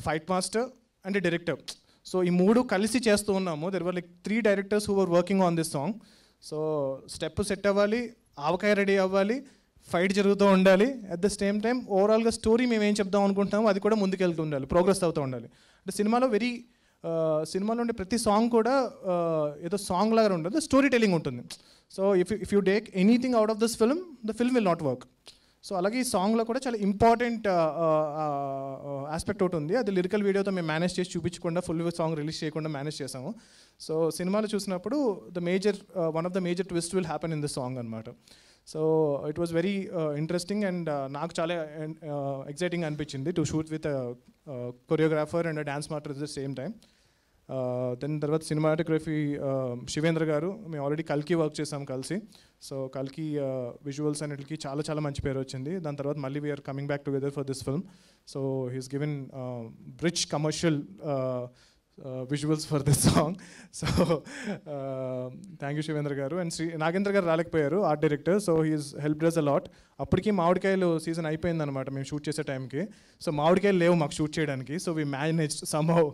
Fight master and director. So ఈ మూడు కలిసి చేస్తూ ఉన్నాము. There were like 3 directors who were working on this song. So step set అవ్వాలి, ఆవకాయ రెడీ అవ్వాలి, ఫైట్ జరుగుతూ ఉండాలి. అట్ ద సేమ్ టైం ఓవరాల్గా స్టోరీ మేము ఏం చెప్దాం అనుకుంటున్నామో అది కూడా ముందుకెళ్తూ ఉండాలి, ప్రోగ్రెస్ అవుతూ ఉండాలి. అంటే సినిమాలో ఉండే ప్రతి సాంగ్ కూడా ఏదో సాంగ్ లాగా ఉండదు, స్టోరీ టెలింగ్ ఉంటుంది. So if you take anything out of this film, the film will not work. So అలాగే ఈ సాంగ్లో కూడా చాలా ఇంపార్టెంట్ ఆస్పెక్ట్ ఒకటి ఉంది. అది లిరికల్ వీడియోతో మేము మేనేజ్ చేసి చూపించకుండా, ఫుల్ సాంగ్ రిలీజ్ చేయకుండా మేనేజ్ చేసాము. సో సినిమాలో చూసినప్పుడు one of the major twist will happen in this song అనమాట. So it was very interesting and నాకు చాలా ఎక్సైటింగ్ అనిపించింది to shoot with choreographer and dance master at the same time. Then తర్వాత cinematography Shivendra garu, మేము already కల్కి work చేసాం కలిసి. So కల్కి విజువల్స్ అన్నిటికి చాలా చాలా మంచి పేరు వచ్చింది. దాని తర్వాత మళ్ళీ we're coming back together for this film. So he's given rich commercial visuals for this song. So thank you Shivendra garu. And Nagendra garu రాలేకపోయారు, art director. So he's helped us a lot. అప్పటికి మామిడికాయలు season అయిపోయింది అనమాట మేము shoot చేసే టైంకి. So మామిడికాయలు లేవు మాకు షూట్ చేయడానికి. So we managed somehow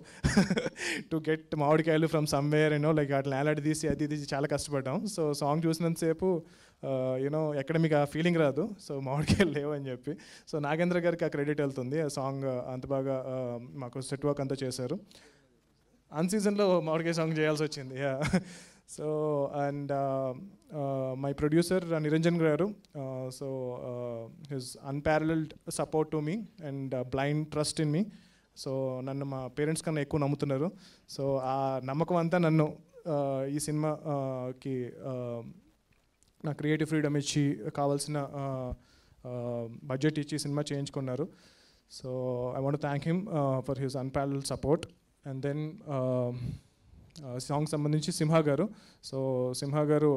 to get మామిడికాయలు ఫ్రమ్ సమ్వేర్, లైక్ అట్లా నేలాడి తీసి అది తీసి చాలా కష్టపడ్డాం. సో సాంగ్ చూసినంతసేపు ఎక్కడ మీకు ఆ ఫీలింగ్ రాదు, సో మామిడికాయలు లేవు అని చెప్పి. సో నాగేంద్ర గారికి ఆ క్రెడిట్ వెళ్తుంది. ఆ సాంగ్ అంత బాగా మాకు సెట్ వర్క్ అంతా చేశారు. అన్ సీజన్లో మామిడికాయ సాంగ్ చేయాల్సి వచ్చింది. So and my producer Niranjan garu, so his unparalleled support to me and blind trust in me. So నన్ను మా పేరెంట్స్ కన్నా ఎక్కువ నమ్ముతున్నారు. సో ఆ నమ్మకం అంతా నన్ను ఈ సినిమాకి నా క్రియేటివ్ ఫ్రీడమ్ ఇచ్చి కావాల్సిన బడ్జెట్ ఇచ్చి సినిమా చేయించుకున్నారు. So I want to thank him for his unparalleled support. And then song సంబంధించి సింహ గారు. సో సింహ గారు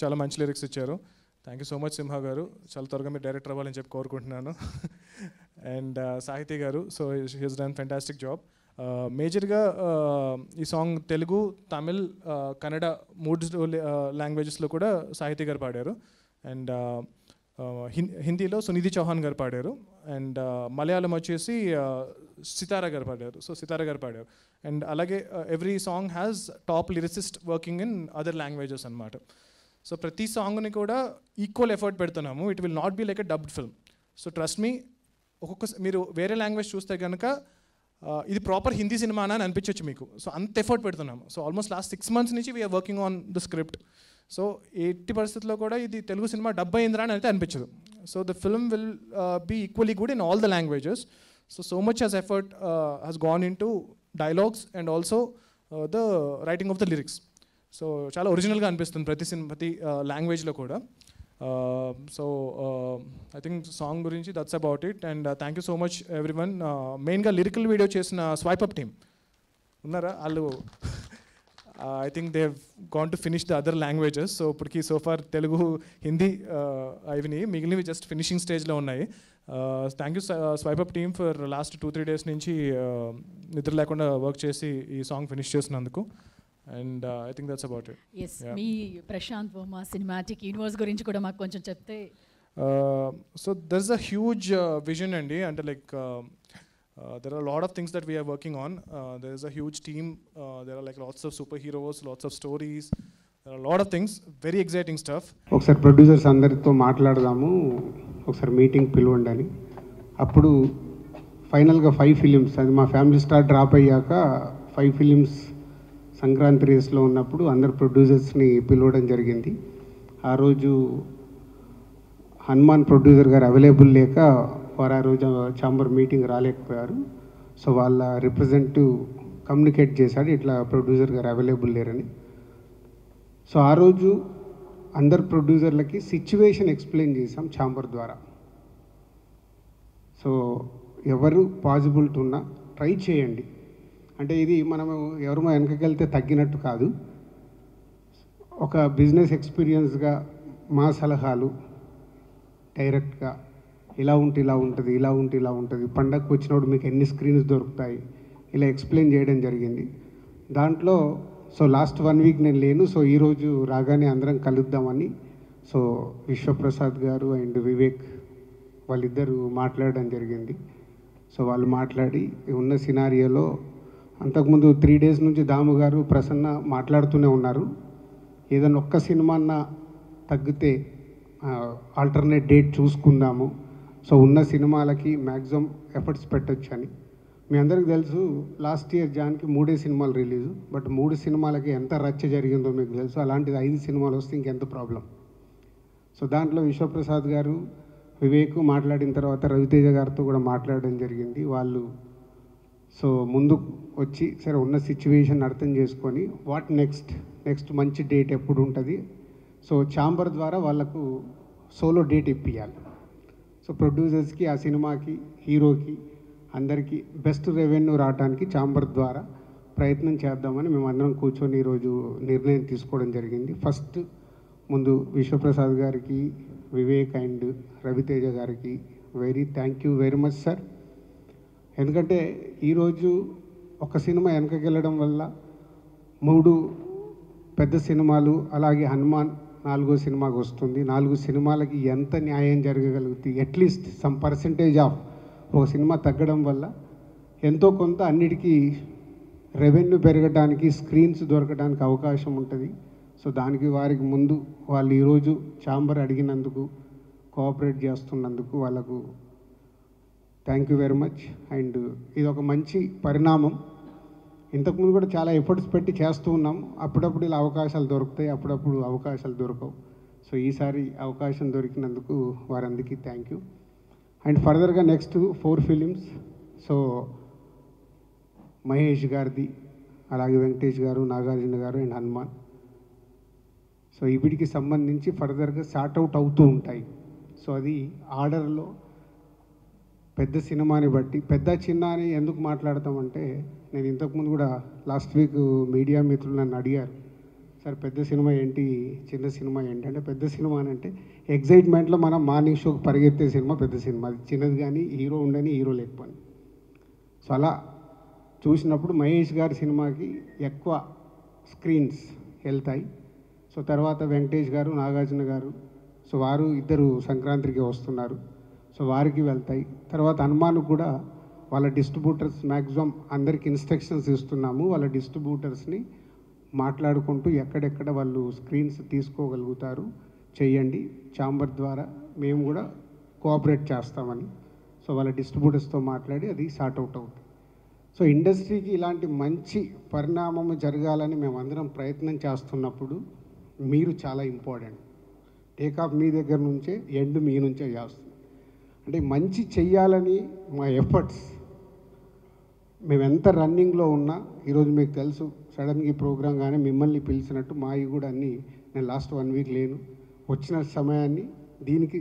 చాలా మంచి లిరిక్స్ ఇచ్చారు. థ్యాంక్ యూ సో మచ్ సింహ గారు. చాలా త్వరగా మీరు డైరెక్టర్ అవ్వాలని చెప్పి కోరుకుంటున్నాను. అండ్ సాహితీ గారు, so he's done fantastic job. మేజర్గా ఈ సాంగ్ తెలుగు, తమిళ్, కన్నడ 3 లాంగ్వేజెస్లో కూడా సాహితీ గారు పాడారు. అండ్ హిందీలో సునిధి చౌహాన్ గారు పాడారు. అండ్ మలయాళం వచ్చేసి సితారా గారు పాడారు. సో సితారా గారు పాడారు. అండ్ అలాగే every song has top lyricist working in other languages అనమాట. సో ప్రతి సాంగ్ని కూడా ఈక్వల్ ఎఫర్ట్ పెడుతున్నాము. It will not be like a dubbed film. So trust me, మీరు వేరే లాంగ్వేజ్ చూస్తే కనుక ఇది ప్రాపర్ హిందీ సినిమా అని అనిపించవచ్చు మీకు. సో అంత ఎఫర్ట్ పెడుతున్నాము. సో ఆల్మోస్ట్ లాస్ట్ 6 months నుంచి we're working on the script. So 80 పరిస్థితుల్లో కూడా ఇది తెలుగు సినిమా డబ్ అయిందిరా అని అయితే అనిపించదు. So the film will be equally good in all the languages. So much as effort has gone into dialogues and also the writing of the lyrics. So చాలా ఒరిజినల్గా అనిపిస్తుంది ప్రతి లాంగ్వేజ్లో కూడా. సో ఐ థింక్ సాంగ్ గురించి that's about it. And thank you so much everyone. మెయిన్గా lyrical video చేసిన swipe up team ఉన్నారా, వాళ్ళు I think they've gone to finish the other languages. So ఇప్పటికి so far తెలుగు, హిందీ అయినాయి, మిగిలినవి జస్ట్ ఫినిషింగ్ స్టేజ్లో ఉన్నాయి. Thank you swipe up team for last 2-3 days నుంచి నిద్ర లేకుండా వర్క్ చేసి ఈ సాంగ్ ఫినిష్ చేసినందుకు. And I think that's about it. Yes, మీ ప్రశాంత్ వర్మ సినిమాటిక్ యూనివర్స్ గురించి కూడా మాకు కొంచెం చెప్తే. So there is a huge vision అండి. అంటే like there are a lot of things that we are working on. There is a huge team. There are like lots of superheroes, lots of stories. There are a lot of things, very exciting stuff. ఒకసారి producers అందరితో మాట్లాడదాము, ఒకసారి meeting పిలవండి అని. అప్పుడు ఫైనల్గా 5 films, అది మా ఫ్యామిలీ స్టార్ డ్రాప్ అయ్యాక 5 films సంక్రాంతి రేస్లో ఉన్నప్పుడు అందరు ప్రొడ్యూసర్స్ని పిలవడం జరిగింది. ఆ రోజు హనుమాన్ ప్రొడ్యూసర్ గారు అవైలబుల్ లేక వారు ఆ రోజు ఛాంబర్ మీటింగ్ రాలేకపోయారు. సో వాళ్ళ రిప్రజెంటేటివ్ కమ్యూనికేట్ చేశాడు ఇట్లా ప్రొడ్యూసర్ గారు అవైలబుల్ లేరని. సో ఆ రోజు అందరు ప్రొడ్యూసర్లకి సిచ్యువేషన్ ఎక్స్ప్లెయిన్ చేసాం ఛాంబర్ ద్వారా. సో ఎవరు పాసిబిలిటీ ఉన్నా ట్రై చేయండి. అంటే ఇది మనము ఎవరు వెనకకెళ్తే తగ్గినట్టు కాదు. ఒక బిజినెస్ ఎక్స్పీరియన్స్గా మా సలహాలు డైరెక్ట్గా ఇలా ఉంటే ఇలా ఉంటుంది, ఇలా ఉంటే ఇలా ఉంటుంది, పండగకు వచ్చినప్పుడు మీకు ఎన్ని స్క్రీన్స్ దొరుకుతాయి, ఇలా ఎక్స్ప్లెయిన్ చేయడం జరిగింది. దాంట్లో సో లాస్ట్ 1 week నేను లేను. సో ఈరోజు రాగానే అందరం కలుద్దామని సో విశ్వప్రసాద్ గారు అండ్ వివేక్ వాళ్ళిద్దరూ మాట్లాడడం జరిగింది. సో వాళ్ళు మాట్లాడి ఉన్న సినారియోలో అంతకుముందు 3 days నుంచి దాము గారు ప్రసన్న మాట్లాడుతూనే ఉన్నారు. ఏదైనా ఒక్క సినిమా అన్న తగ్గితే ఆల్టర్నేట్ డేట్ చూసుకుందాము, సో ఉన్న సినిమాలకి మ్యాక్సిమం ఎఫర్ట్స్ పెట్టొచ్చు అని. మీ అందరికీ తెలుసు లాస్ట్ ఇయర్ జాన్కి 3 సినిమాలు రిలీజు, బట్ 3 సినిమాలకి ఎంత రచ్చ జరిగిందో మీకు తెలుసు. అలాంటిది 5 సినిమాలు వస్తే ఇంకెంత ప్రాబ్లం. సో దాంట్లో విశ్వప్రసాద్ గారు వివేక్ మాట్లాడిన తర్వాత రవితేజ గారితో కూడా మాట్లాడడం జరిగింది. వాళ్ళు సో ముందు వచ్చి సరే ఉన్న సిచ్యువేషన్ అర్థం చేసుకొని వాట్ నెక్స్ట్ మంచి డేట్ ఎప్పుడు ఉంటుంది, సో ఛాంబర్ ద్వారా వాళ్ళకు సోలో డేట్ ఇప్పియాలి. సో ప్రొడ్యూసర్స్కి, ఆ సినిమాకి, హీరోకి అందరికీ బెస్ట్ రెవెన్యూ రావడానికి ఛాంబర్ ద్వారా ప్రయత్నం చేద్దామని మేము అందరం కూర్చొని ఈరోజు నిర్ణయం తీసుకోవడం జరిగింది. ఫస్ట్ ముందు విశ్వప్రసాద్ గారికి, వివేక్ అండ్ రవితేజ గారికి thank you very much sir. ఎందుకంటే ఈరోజు ఒక సినిమా వెనకకి వెళ్ళడం వల్ల 3 పెద్ద సినిమాలు, అలాగే హనుమాన్ 4వ సినిమాకి వస్తుంది. 4 సినిమాలకి ఎంత న్యాయం జరగగలుగుతుంది, అట్లీస్ట్ సమ్ పర్సంటేజ్ ఆఫ్ ఒక సినిమా తగ్గడం వల్ల ఎంతో కొంత అన్నిటికీ రెవెన్యూ పెరగడానికి, స్క్రీన్స్ దొరకడానికి అవకాశం ఉంటుంది. సో దానికి వారికి ముందు వాళ్ళు ఈరోజు ఛాంబర్ అడిగినందుకు, కోఆపరేట్ చేస్తున్నందుకు వాళ్ళకు thank you very much. And ఇది ఒక మంచి పరిణామం. ఇంతకుముందు కూడా చాలా ఎఫర్ట్స్ పెట్టి చేస్తూ ఉన్నాం. అప్పుడప్పుడు ఇలా అవకాశాలు దొరుకుతాయి, అప్పుడప్పుడు అవకాశాలు దొరకవు. సో ఈసారి అవకాశం దొరికినందుకు వారందరికీ థ్యాంక్ యూ. అండ్ ఫర్దర్గా నెక్స్ట్ 4 ఫిలిమ్స్, సో మహేష్ గారిది, అలాగే వెంకటేష్ గారు, నాగార్జున గారు అండ్ హనుమాన్. సో వీటికి సంబంధించి ఫర్దర్గా సార్ట్అవుట్ అవుతూ ఉంటాయి. సో అది ఆర్డర్లో పెద్ద సినిమాని బట్టి, పెద్ద చిన్న అని ఎందుకు మాట్లాడతామంటే, నేను ఇంతకుముందు కూడా లాస్ట్ వీక్ మీడియా మిత్రులు నన్ను అడిగారు, సార్ పెద్ద సినిమా ఏంటి, చిన్న సినిమా ఏంటి అంటే, పెద్ద సినిమా అని అంటే ఎగ్జైట్మెంట్లో మనం మార్నింగ్ షోకి పరిగెత్తే సినిమా పెద్ద సినిమా. అది చిన్నది కానీ హీరో ఉండని, హీరో లేకపోని. సో అలా చూసినప్పుడు మహేష్ గారి సినిమాకి ఎక్కువ స్క్రీన్స్ వెళ్తాయి. సో తర్వాత వెంకటేష్ గారు, నాగార్జున గారు, సో వారు ఇద్దరు సంక్రాంతికి వస్తున్నారు, సో వారికి వెళ్తాయి. తర్వాత హనుమాన్ కూడా వాళ్ళ డిస్ట్రిబ్యూటర్స్ మ్యాక్సిమం అందరికి ఇన్స్ట్రక్షన్స్ ఇస్తున్నాము. వాళ్ళ డిస్ట్రిబ్యూటర్స్ని మాట్లాడుకుంటూ ఎక్కడెక్కడ వాళ్ళు స్క్రీన్స్ తీసుకోగలుగుతారు చేయండి, ఛాంబర్ ద్వారా మేము కూడా కోఆపరేట్ చేస్తామని. సో వాళ్ళ డిస్ట్రిబ్యూటర్స్తో మాట్లాడి అది సార్ట్అవుట్ అవుతుంది. సో ఇండస్ట్రీకి ఇలాంటి మంచి పరిణామం జరగాలని మేమందరం ప్రయత్నం చేస్తున్నప్పుడు మీరు చాలా ఇంపార్టెంట్. టేకాఫ్ మీ దగ్గర నుంచే, ఎండ్ మీ నుంచే చేస్తుంది. అంటే మంచి చెయ్యాలని మా ఎఫర్ట్స్, మేము ఎంత రన్నింగ్లో ఉన్నా, ఈరోజు మీకు తెలుసు సడన్గా ఈ ప్రోగ్రాం కానీ మిమ్మల్ని పిలిచినట్టు మావి కూడా అన్నీ, నేను లాస్ట్ 1 week లేను, వచ్చిన సమయాన్ని దీనికి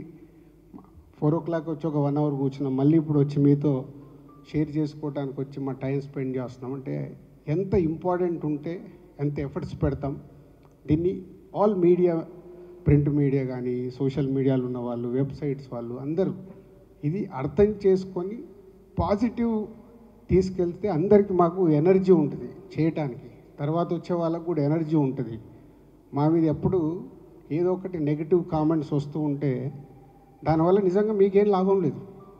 4 o'clock వచ్చి ఒక 1 hour కూర్చున్నాం, మళ్ళీ ఇప్పుడు వచ్చి మీతో షేర్ చేసుకోవడానికి వచ్చి మా టైం స్పెండ్ చేస్తున్నాం. అంటే ఎంత ఇంపార్టెంట్ ఉంటే ఎంత ఎఫర్ట్స్ పెడతాం. దీన్ని ఆల్ మీడియా, ప్రింట్ మీడియా కానీ, సోషల్ మీడియాలో ఉన్న వాళ్ళు, వెబ్సైట్స్ వాళ్ళు అందరూ ఇది అర్థం చేసుకొని పాజిటివ్ తీసుకెళ్తే అందరికీ మాకు ఎనర్జీ ఉంటుంది చేయటానికి. తర్వాత వచ్చే వాళ్ళకు కూడా ఎనర్జీ ఉంటుంది. మా మీద ఎప్పుడు ఏదో ఒకటి నెగిటివ్ కామెంట్స్ వస్తూ ఉంటే దానివల్ల నిజంగా మీకేం లాభం లేదు.